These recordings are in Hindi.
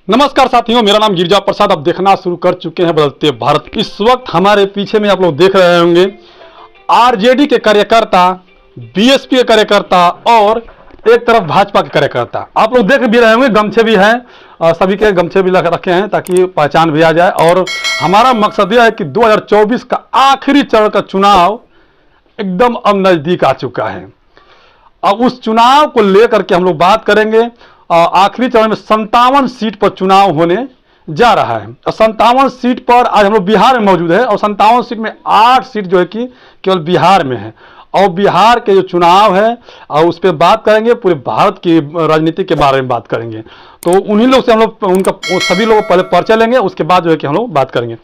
नमस्कार साथियों, मेरा नाम गिरिजा प्रसाद। अब देखना शुरू कर चुके हैं बदलते भारत। इस वक्त हमारे पीछे में आप लोग देख रहे होंगे आरजेडी के कार्यकर्ता, बीएसपी के कार्यकर्ता और एक तरफ भाजपा के कार्यकर्ता। आप लोग देख भी रहे होंगे, गमछे भी हैं, सभी के गमछे भी रखे हैं ताकि पहचान भी आ जाए। और हमारा मकसद यह है कि 2024 का आखिरी चरण का चुनाव एकदम अब नजदीक आ चुका है। अब उस चुनाव को लेकर के हम लोग बात करेंगे। आखिरी चरण में 57 सीट पर चुनाव होने जा रहा है। 57 सीट पर आज हम लोग बिहार में मौजूद है और 57 सीट में 8 सीट जो है कि केवल बिहार में है। और बिहार के जो चुनाव है और उस पर बात करेंगे, पूरे भारत की राजनीति के बारे में बात करेंगे। तो उन्हीं लोग से हम लोग उनका सभी लोग पहले परिचय लेंगे, उसके बाद जो है कि हम लोग बात करेंगे।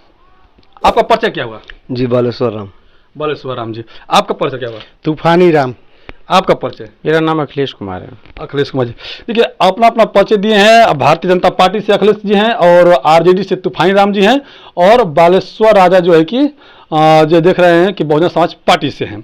आपका परिचय क्या हुआ? जी, बालेश्वर राम। बालेश्वर राम जी। आपका परिचय क्या हुआ? तूफानी राम। आपका परिचय? मेरा नाम अखिलेश कुमार है। अखिलेश कुमार जी, देखिए अपना अपना परिचय दिए हैं। भारतीय जनता पार्टी से अखिलेश जी हैं और आरजेडी से तूफानी राम जी हैं और बालेश्वर राजा जो है कि जो देख रहे हैं कि बहुजन समाज पार्टी से हैं।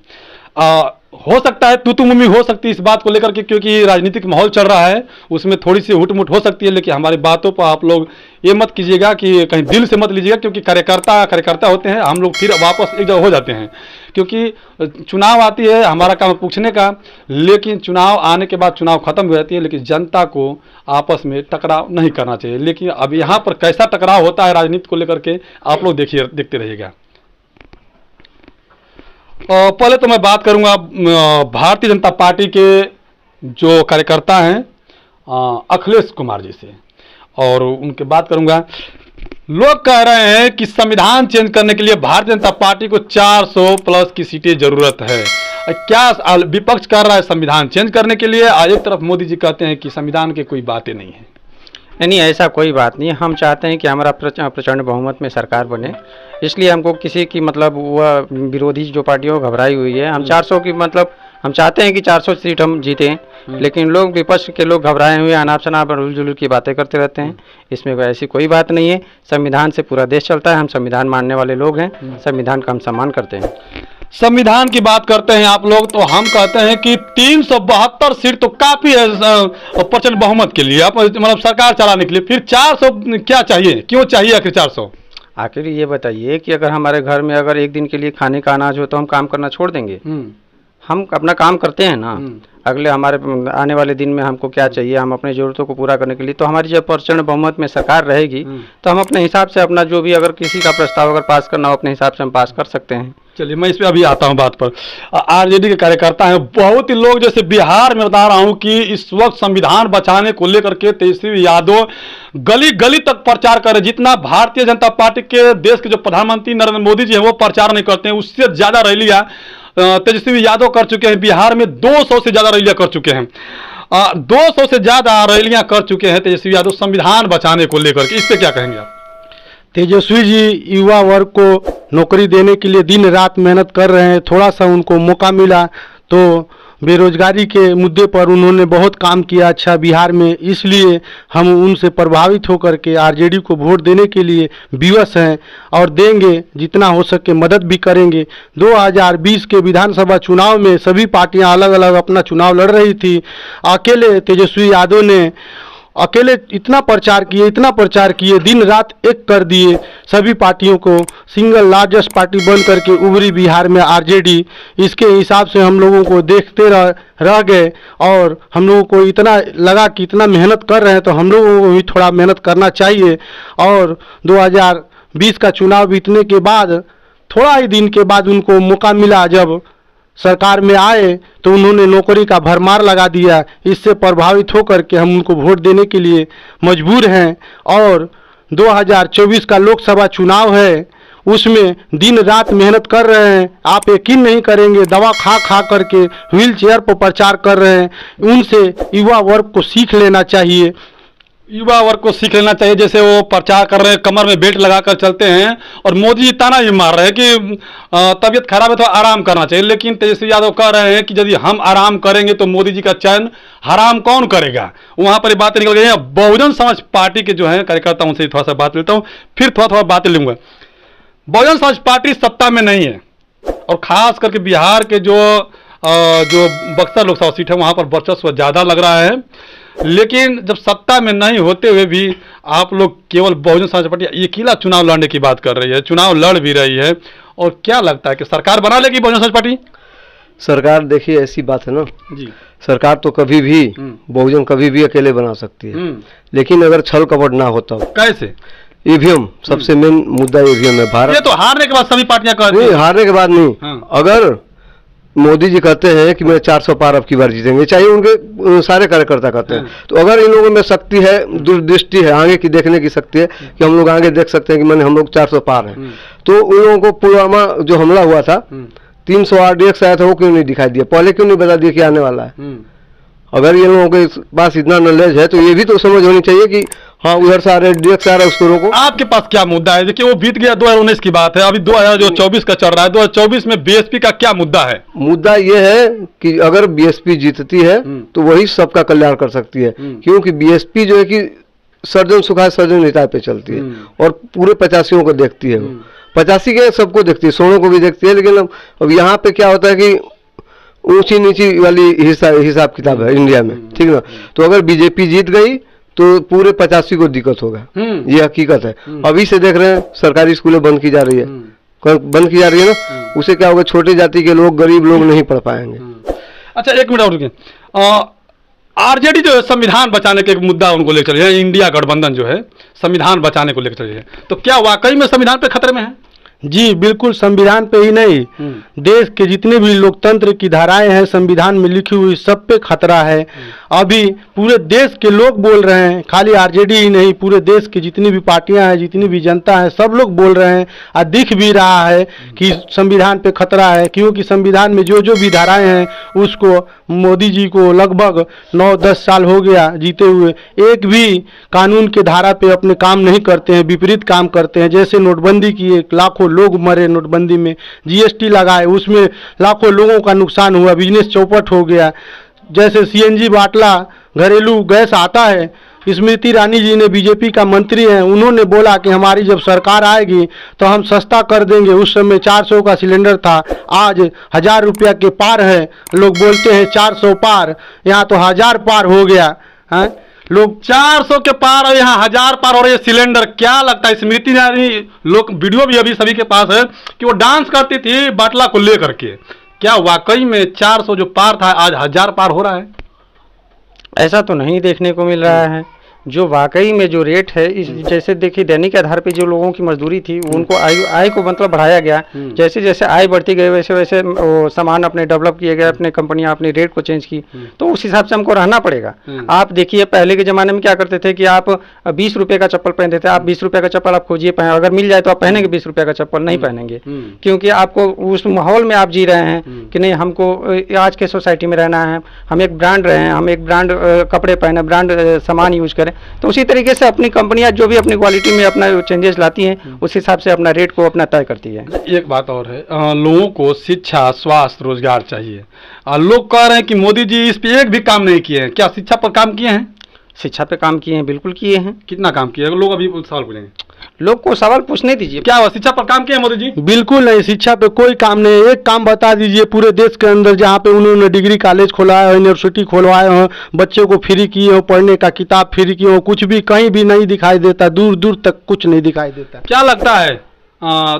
हो सकता है तू मुमी हो सकती है इस बात को लेकर के, क्योंकि राजनीतिक माहौल चल रहा है, उसमें थोड़ी सी हुटमुट हो सकती है। लेकिन हमारी बातों पर आप लोग ये मत कीजिएगा कि कहीं दिल से मत लीजिएगा, क्योंकि कार्यकर्ता होते हैं, हम लोग फिर वापस एक जगह हो जाते हैं। क्योंकि चुनाव आती है, हमारा काम पूछने का, लेकिन चुनाव आने के बाद चुनाव खत्म हो जाती है। लेकिन जनता को आपस में टकराव नहीं करना चाहिए। लेकिन अब यहाँ पर कैसा टकराव होता है राजनीति को लेकर के, आप लोग देखते रहिएगा। पहले तो मैं बात करूंगा भारतीय जनता पार्टी के जो कार्यकर्ता हैं अखिलेश कुमार जी से, और उनके बात करूंगा। लोग कह रहे हैं कि संविधान चेंज करने के लिए भारतीय जनता पार्टी को 400 प्लस की सीटें जरूरत है। क्या विपक्ष कर रहा है संविधान चेंज करने के लिए? एक तरफ मोदी जी कहते हैं कि संविधान की कोई बातें नहीं है। नहीं, ऐसा कोई बात नहीं। हम चाहते हैं कि हमारा प्रचंड बहुमत में सरकार बने, इसलिए हमको किसी की मतलब वह विरोधी जो पार्टियों घबराई हुई है। हम 400 की मतलब हम चाहते हैं कि 400 सीट हम जीतें, लेकिन लोग विपक्ष के लोग घबराए हुए अनाप शनाप हुल जुलूल की बातें करते रहते हैं। इसमें ऐसी कोई बात नहीं है। संविधान से पूरा देश चलता है, हम संविधान मानने वाले लोग हैं, संविधान का हम सम्मान करते हैं। संविधान की बात करते हैं आप लोग, तो हम कहते हैं कि 372 सीट तो काफी है प्रचंड बहुमत के लिए, मतलब सरकार चलाने के लिए। फिर 400 क्या चाहिए? क्यों चाहिए आखिर 400? आखिर ये बताइए कि अगर हमारे घर में अगर एक दिन के लिए खाने का अनाज हो तो हम काम करना छोड़ देंगे? हम अपना काम करते हैं ना। अगले हमारे आने वाले दिन में हमको क्या चाहिए, हम अपनी ज़रूरतों को पूरा करने के लिए, तो हमारी जब प्रचंड बहुमत में सरकार रहेगी तो हम अपने हिसाब से अपना जो भी अगर किसी का प्रस्ताव अगर पास करना हो अपने हिसाब से हम पास कर सकते हैं। चलिए, मैं इस पे अभी आता हूँ बात पर। आरजेडी के कार्यकर्ता हैं बहुत ही लोग, जैसे बिहार में बता रहा हूँ कि इस वक्त संविधान बचाने को लेकर के तेजस्वी यादव गली गली तक प्रचार कर रहे। जितना भारतीय जनता पार्टी के देश के जो प्रधानमंत्री नरेंद्र मोदी जी हैं वो प्रचार नहीं करते हैं, उससे ज्यादा रैलियां तेजस्वी यादव कर चुके हैं। बिहार में 200 से ज्यादा रैलियां कर चुके हैं। 200 से ज्यादा रैलियां कर चुके हैं तेजस्वी यादव संविधान बचाने को लेकर के। इस पे क्या कहेंगे आप? तेजस्वी जी युवा वर्ग को नौकरी देने के लिए दिन रात मेहनत कर रहे हैं। थोड़ा सा उनको मौका मिला तो बेरोजगारी के मुद्दे पर उन्होंने बहुत काम किया अच्छा बिहार में, इसलिए हम उनसे प्रभावित होकर के आरजेडी को वोट देने के लिए विवश हैं और देंगे। जितना हो सके मदद भी करेंगे। 2020 के विधानसभा चुनाव में सभी पार्टियां अलग अलग अपना चुनाव लड़ रही थी। अकेले तेजस्वी यादव ने अकेले इतना प्रचार किए, दिन रात एक कर दिए। सभी पार्टियों को सिंगल लार्जेस्ट पार्टी बन करके उभरी बिहार में आरजेडी। इसके हिसाब से हम लोगों को देखते रह गए और हम लोगों को इतना लगा कि इतना मेहनत कर रहे हैं तो हम लोगों को भी थोड़ा मेहनत करना चाहिए। और 2020 का चुनाव बीतने के बाद थोड़ा ही दिन के बाद उनको मौका मिला, जब सरकार में आए तो उन्होंने नौकरी का भरमार लगा दिया। इससे प्रभावित होकर के हम उनको वोट देने के लिए मजबूर हैं। और 2024 का लोकसभा चुनाव है, उसमें दिन रात मेहनत कर रहे हैं। आप यकीन नहीं करेंगे, दवा खा करके व्हील चेयर पर प्रचार कर रहे हैं। उनसे युवा वर्ग को सीख लेना चाहिए। युवा वर्ग को सीख लेना चाहिए। जैसे वो प्रचार कर रहे हैं, कमर में बेल्ट लगाकर चलते हैं, और मोदी जी ताना ये मार रहे हैं कि तबीयत खराब है तो आराम करना चाहिए। लेकिन तेजस्वी यादव कह रहे हैं कि यदि हम आराम करेंगे तो मोदी जी का चयन हराम कौन करेगा। वहां पर बातें निकल गई हैं। बहुजन समाज पार्टी के जो है कार्यकर्ता, उनसे थोड़ा सा बात लेता हूँ, फिर थोड़ा बातें लूंगा। बहुजन समाज पार्टी सत्ता में नहीं है, और खास करके बिहार के जो बक्सर लोकसभा सीट है वहां पर वर्चस्व ज्यादा लग रहा है। लेकिन जब सत्ता में नहीं होते हुए भी आप लोग केवल बहुजन समाज पार्टी अकेला चुनाव लड़ने की बात कर रही है, चुनाव लड़ भी रही है, और क्या लगता है कि सरकार बना लेगी बहुजन समाज पार्टी? सरकार देखिए ऐसी बात है ना जी। सरकार तो कभी भी बहुजन कभी भी अकेले बना सकती है, लेकिन अगर छल कपट ना होता हो। कैसे? ईवीएम सबसे मेन मुद्दा ईवीएम है। ये भारत तो हारने के बाद सभी पार्टियां कहती नहीं, हैं। हारने के बाद नहीं। हाँ। अगर मोदी जी कहते हैं कि मेरे 400 पार अब की बार जीतेंगे, चाहिए उनके सारे कार्यकर्ता कहते हैं, तो अगर इन लोगों में शक्ति है, दूरदृष्टि है, आगे की देखने की शक्ति है कि हम लोग आगे देख सकते हैं कि मैंने हम लोग 400 पार हैं, तो उन लोगों को पुलवामा जो हमला हुआ था 308 DX आया था, वो क्यों नहीं दिखाई दिया? पहले क्यों नहीं बता दिया कि आने वाला है? अगर ये लोगों के पास इतना नॉलेज है तो ये भी तो समझ होनी चाहिए कि हाँ उधर से आ रहे DX आ रहा है, उसको रोको। आपके पास क्या मुद्दा है? देखिए वो बीत गया 2019 की बात है, अभी 2024 का चल रहा है। 2024 में बीएसपी का क्या मुद्दा है? मुद्दा ये है कि अगर बीएसपी जीतती है तो वही सबका कल्याण कर सकती है, क्योंकि बीएसपी जो है कि सर्जन सुखाए सर्जन हिताय पे चलती है और पूरे 85 को देखती है। वो 85 के सबको देखती है, सोनों को भी देखती है, लेकिन अब यहाँ पे क्या होता है कि ऊंची नीची वाली हिसाब किताब है इंडिया में, ठीक ना। तो अगर बीजेपी जीत गई तो पूरे 85 को दिक्कत होगा, ये हकीकत है। अभी से देख रहे हैं सरकारी स्कूलें बंद की जा रही है, बंद की जा रही है ना, उससे क्या होगा, छोटी जाति के लोग, गरीब लोग नहीं पढ़ पाएंगे। अच्छा एक मिनट और रुकिए। आरजेडी जो है संविधान बचाने के एक मुद्दा उनको लेकर चली है, इंडिया गठबंधन जो है संविधान बचाने को लेकर चली है, तो क्या वाकई में संविधान पे खतरे में है? जी बिल्कुल, संविधान पे ही नहीं, देश के जितने भी लोकतंत्र की धाराएं हैं संविधान में लिखी हुई, सब पे खतरा है। अभी पूरे देश के लोग बोल रहे हैं, खाली आरजेडी ही नहीं, पूरे देश की जितनी भी पार्टियां हैं, जितनी भी जनता है, सब लोग बोल रहे हैं और दिख भी रहा है कि संविधान पे खतरा है, क्योंकि संविधान में जो जो भी धाराएं हैं उसको मोदी जी को लगभग 9-10 साल हो गया जीते हुए, एक भी कानून के धारा पे अपने काम नहीं करते हैं, विपरीत काम करते हैं। जैसे नोटबंदी किए, लाखों लोग मरे नोटबंदी में, जीएसटी लगाए, उसमें लाखों लोगों का नुकसान हुआ, बिजनेस चौपट हो गया। जैसे सीएनजी बाटला, घरेलू गैस आता है, स्मृति ईरानी जी ने, बीजेपी का मंत्री हैं, उन्होंने बोला कि हमारी जब सरकार आएगी तो हम सस्ता कर देंगे। उस समय 400 का सिलेंडर था, आज 1000 रुपया के पार है। लोग बोलते हैं 400 पार, यहाँ तो 1000 पार हो गया है। लोग 400 के पार और यहाँ 1000 पार हो रहे सिलेंडर। क्या लगता है स्मृति ईरानी, लोग वीडियो भी अभी सभी के पास है कि वो डांस करती थी बाटला को लेकर के, क्या वाकई में 400 जो पार था आज 1000 पार हो रहा है? ऐसा तो नहीं देखने को मिल रहा है। जो वाकई में जो रेट है, इस जैसे देखिए दैनिक आधार पे जो लोगों की मजदूरी थी उनको आय को मतलब बढ़ाया गया, जैसे जैसे आय बढ़ती गई वैसे वैसे वो सामान अपने डेवलप किए गए, अपने कंपनियां अपने रेट को चेंज की, तो उस हिसाब से हमको रहना पड़ेगा। आप देखिए पहले के ज़माने में क्या करते थे कि आप 20 रुपये का चप्पल पहनते थे, आप 20 रुपये का चप्पल आप खोजिए पहन, अगर मिल जाए तो आप पहनेंगे 20 रुपये का चप्पल? नहीं पहनेंगे, क्योंकि आपको उस माहौल में आप जी रहे हैं कि नहीं हमको आज के सोसाइटी में रहना है, हम एक ब्रांड रहे हैं, हम एक ब्रांड कपड़े पहने, ब्रांड सामान यूज करें। तो उसी तरीके से अपनी कंपनियां जो भी अपनी क्वालिटी में अपना चेंजेस लाती हैं उस हिसाब से अपना रेट को अपना तय करती है। एक बात और है, लोगों को शिक्षा, स्वास्थ्य, रोजगार चाहिए। लोग कह रहे हैं कि मोदी जी इस पे एक भी काम नहीं किए हैं। क्या शिक्षा पर काम किए हैं? शिक्षा पे काम किए हैं, बिल्कुल किए हैं। कितना काम किए? लोग अभी सवाल पूछेंगे, लोग को सवाल पूछने दीजिए। क्या शिक्षा पर काम किया है मोदी जी? बिल्कुल नहीं, शिक्षा पे कोई काम नहीं। एक काम बता दीजिए पूरे देश के अंदर जहाँ पे उन्होंने डिग्री कॉलेज खोलवाया हो, यूनिवर्सिटी खोलवाए हो, बच्चों को फ्री किए हो, पढ़ने का किताब फ्री किए हो, कुछ भी कहीं भी नहीं दिखाई देता, दूर दूर तक कुछ नहीं दिखाई देता। क्या लगता है?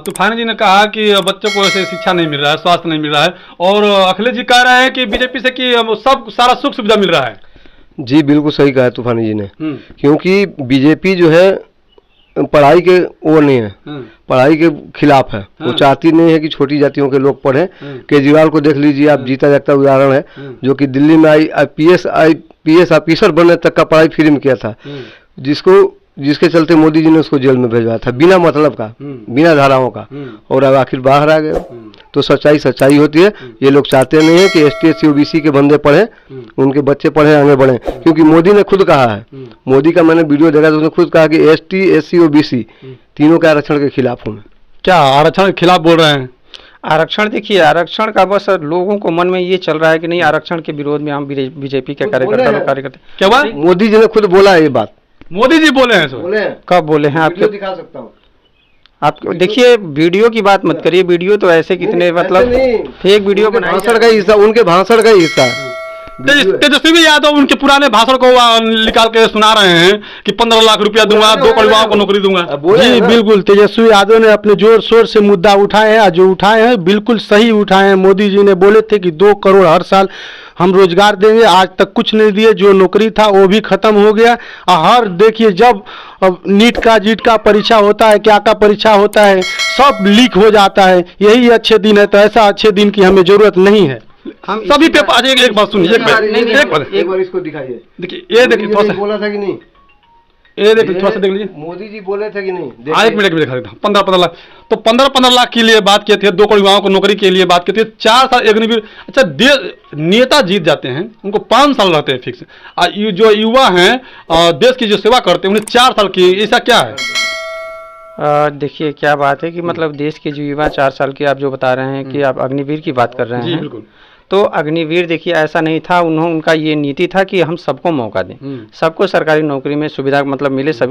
तूफानी जी ने कहा कि बच्चों को ऐसे शिक्षा नहीं मिल रहा है, स्वास्थ्य नहीं मिल रहा है, और अखिलेश जी कह रहे हैं कि बीजेपी से कि सब सारा सुख सुविधा मिल रहा है। जी बिल्कुल सही कहा है तूफानी जी ने, क्योंकि बीजेपी जो है पढ़ाई के वो नहीं है, पढ़ाई के खिलाफ है। वो चाहती नहीं है कि छोटी जातियों के लोग पढ़ें। केजरीवाल को देख लीजिए आप, जीता जागता उदाहरण है, जो कि दिल्ली में आईपीएस ऑफिसर बनने तक का पढ़ाई फ्री में किया था, जिसके चलते मोदी जी ने उसको जेल में भेजवाया था, बिना मतलब का, बिना धाराओं का, और अब आखिर बाहर आ गए। तो सच्चाई होती है। ये लोग चाहते नहीं है कि ST SC OBC के बंदे पढ़े, उनके बच्चे पढ़े, आगे बढ़े, क्योंकि मोदी ने खुद कहा है, मोदी का मैंने वीडियो देखा तो उसने खुद कहा कि ST SC OBC तीनों के आरक्षण के खिलाफ हूँ मैं। क्या आरक्षण के खिलाफ बोल रहे हैं? आरक्षण देखिए, आरक्षण का बस लोगों को मन में ये चल रहा है कि नहीं आरक्षण के विरोध में हम बीजेपी के कार्यकर्ता। क्या हुआ? मोदी जी ने खुद बोला है ये बात। मोदी जी बोले हैं? कब बोले हैं? आपको दिखा सकता हूँ। आप देखिए, वीडियो की बात मत करिए, वीडियो तो ऐसे कितने मतलब फेक वीडियो बनाए, भाषण का हिस्सा, उनके भाषण का हिस्सा। तेजस्वी यादव उनके पुराने भाषण को निकाल के सुना रहे हैं कि 15 लाख रुपया दूंगा, 2 करोड़ युवाओं को नौकरी दूंगा। जी बिल्कुल, तेजस्वी यादव ने अपने जोर शोर से मुद्दा उठाए हैं, जो उठाए हैं बिल्कुल सही उठाए हैं। मोदी जी ने बोले थे कि 2 करोड़ हर साल हम रोजगार देंगे, आज तक कुछ नहीं दिए। जो नौकरी था वो भी खत्म हो गया। हर देखिए जब नीट का जीट का परीक्षा होता है, क्या का परीक्षा होता है, सब लीक हो जाता है। यही अच्छे दिन है, तो ऐसा अच्छे दिन की हमें जरूरत नहीं है। हम सभी पे एक बात सुनिए, एक बार इसको दिखाइए। देखिए, ये देखिए थोड़ा सा बोला था कि नहीं, ये देखिए थोड़ा सा देख लीजिए। मोदी जी बोले थे कि नहीं? एक मिनट में दिखा देता हूँ। 15 लाख, तो 15 लाख के लिए बात किए थे, 2 करोड़ युवाओं को नौकरी के लिए बात की थी। 4 साल अग्निवीर, अच्छा नेता जीत जाते हैं उनको 5 साल रहते हैं फिक्स। जो युवा हैं देश की जो सेवा करते हैं उन्हें 4 साल की, ऐसा क्या है? देखिए क्या बात है कि मतलब देश के जो युवा 4 साल की आप जो बता रहे हैं कि आप अग्निवीर की बात कर रहे जी हैं, बिल्कुल। तो अग्निवीर देखिए ऐसा नहीं था। उनका ये नीति था कि हम सबको मौका दें, सबको सरकारी नौकरी में सुविधा मतलब मिले, सब